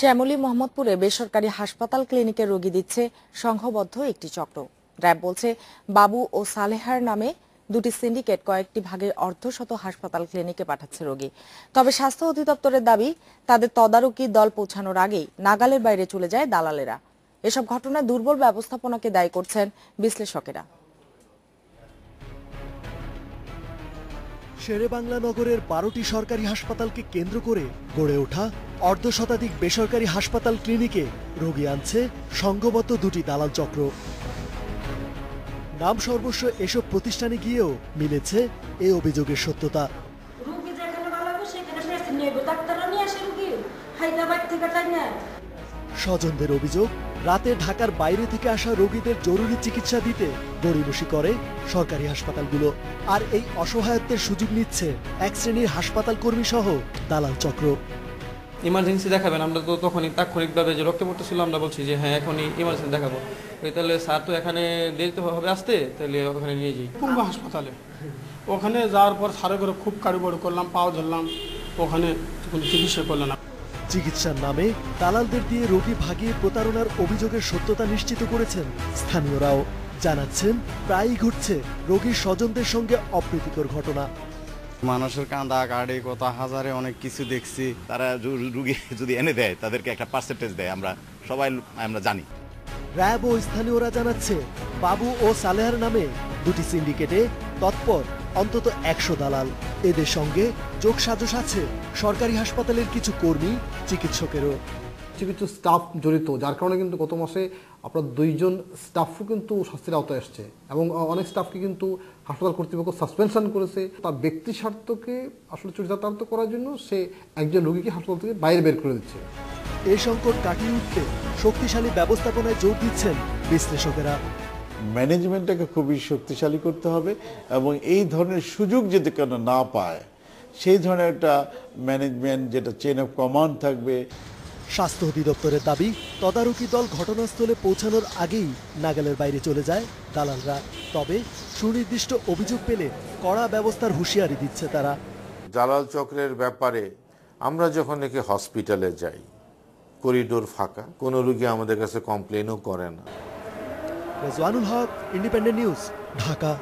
শ্যামলী মোহাম্মদপুরে বেসরকারি হাসপাতাল ক্লিনিকে রোগী দিচ্ছে সংঘবদ্ধ একটি চক্র। র্যাব বলছে, বাবু ও সালেহার নামে দুটি সিন্ডিকেট কয়েকটি ভাগের অর্ধশত হাসপাতাল ক্লিনিকে পাঠাচ্ছে রোগী। তবে স্বাস্থ্য অধিদপ্তরের দাবি, তাদের তদারকি দল পৌঁছানোর আগেই নাগালের বাইরে চলে যায় দালালেরা। এসব ঘটনায় দুর্বল ব্যবস্থাপনাকে দায়ী করছেন বিশ্লেষকেরা। শেরেবাংলা নগরের 12টি সরকারি হাসপাতালকে কেন্দ্র করে গড়ে ওঠা অর্ধশতাধিক বেসরকারি হাসপাতাল ক্লিনিকে রোগী আনছে সংঘবদ্ধ দুটি দালাল চক্র। নাম সর্বস্ব এসব প্রতিষ্ঠানে গিয়েও মিলেছে এই অভিযোগের সত্যতা। স্বজনদের অভিযোগ, রাতে ঢাকার বাইরে থেকে আসা রোগীদের জরুরি চিকিৎসা দিতে গড়িমসি করে সরকারি হাসপাতালগুলো। আর এই অসহায়ত্বের সুযোগ নিচ্ছে এক শ্রেণীর হাসপাতাল কর্মী সহ দালাল চক্র। ইমার্জেন্সি দেখাবেন, আমরা তো তখনই তাৎক্ষণিকভাবে যে রক্ত পড়তেছিল আমরা বলছি যে হ্যাঁ এখনই ইমার্জেন্সি দেখাবো। তাহলে স্যার তো এখানে দেরিতে হবে আসতে, তাহলে ওখানে নিয়ে যাই পূর্ব হাসপাতালে। ওখানে যাওয়ার পর সারে করে খুব কাড়িবড়ি করলাম, পাও ধরলাম, ওখানে কোনো চিকিৎসা করলো না। চিকিৎসার নামে দালালদের দিয়ে রোগী ভাগিয়ে প্রতারণার অভিযোগের সত্যতা নিশ্চিত করেছেন স্থানীয়রাও। জানাচ্ছেন, প্রায়ই ঘটছে রোগীর স্বজনদের সঙ্গে অপ্রীতিকর ঘটনা। মানুষের কান্দা কাড়ে কথা হাজারে অনেক কিছু দেখছি। তারা রুগী যদি এনে দেয় তাদেরকে একটা পার্সেন্টেজ দেয়, আমরা সবাই জানি। র্যাব ও স্থানীয়রা জানাচ্ছে, বাবু ও সালেহার নামে দুটি সিন্ডিকেটে তৎপর অন্তত 100 দালাল। এদের সঙ্গে যোগসাজশ আছে সরকারি হাসপাতালের কিছু কর্মী, চিকিৎসকেরও। কিছু স্টাফ জড়িত, যার কারণে কিন্তু গত মাসে আপনার 2 জন স্টাফও কিন্তু শাস্তির আওতায় আসছে এবং অনেক স্টাফকে কিন্তু হাসপাতাল কর্তৃপক্ষ সাসপেনশন করেছে। তার ব্যক্তি স্বার্থকে আসলে চরিতার্থ করার জন্য সে একজন রোগীকে হাসপাতাল থেকে বাইরে বের করে দিচ্ছে। এই সংকট কাটিয়ে উঠতে শক্তিশালী ব্যবস্থাপনায় জোর দিচ্ছেন বিশ্লেষকেরা। ম্যানেজমেন্টটাকে খুবই শক্তিশালী করতে হবে এবং এই ধরনের সুযোগ যদি কেন না পায়, সেই ধরনের একটা ম্যানেজমেন্ট, যেটা চেইন অফ কমান্ড থাকবে। স্বাস্থ্য অধিদপ্তরের দাবি, তদারকি দল ঘটনাস্থলে পৌঁছানোর আগেই নাগালের বাইরে চলে যায় দালালরা। তবে সুনির্দিষ্ট অভিযোগ পেলে কড়া ব্যবস্থার হুঁশিয়ারি দিচ্ছে তারা। দালাল চক্রের ব্যাপারে আমরা যখন নাকি হসপিটালে যাই, করিডোর ফাঁকা, কোনো রোগী আমাদের কাছে কমপ্লেনও করে না। রেজওয়ানুল হক, ইন্ডিপেন্ডেন্ট নিউজ, ঢাকা।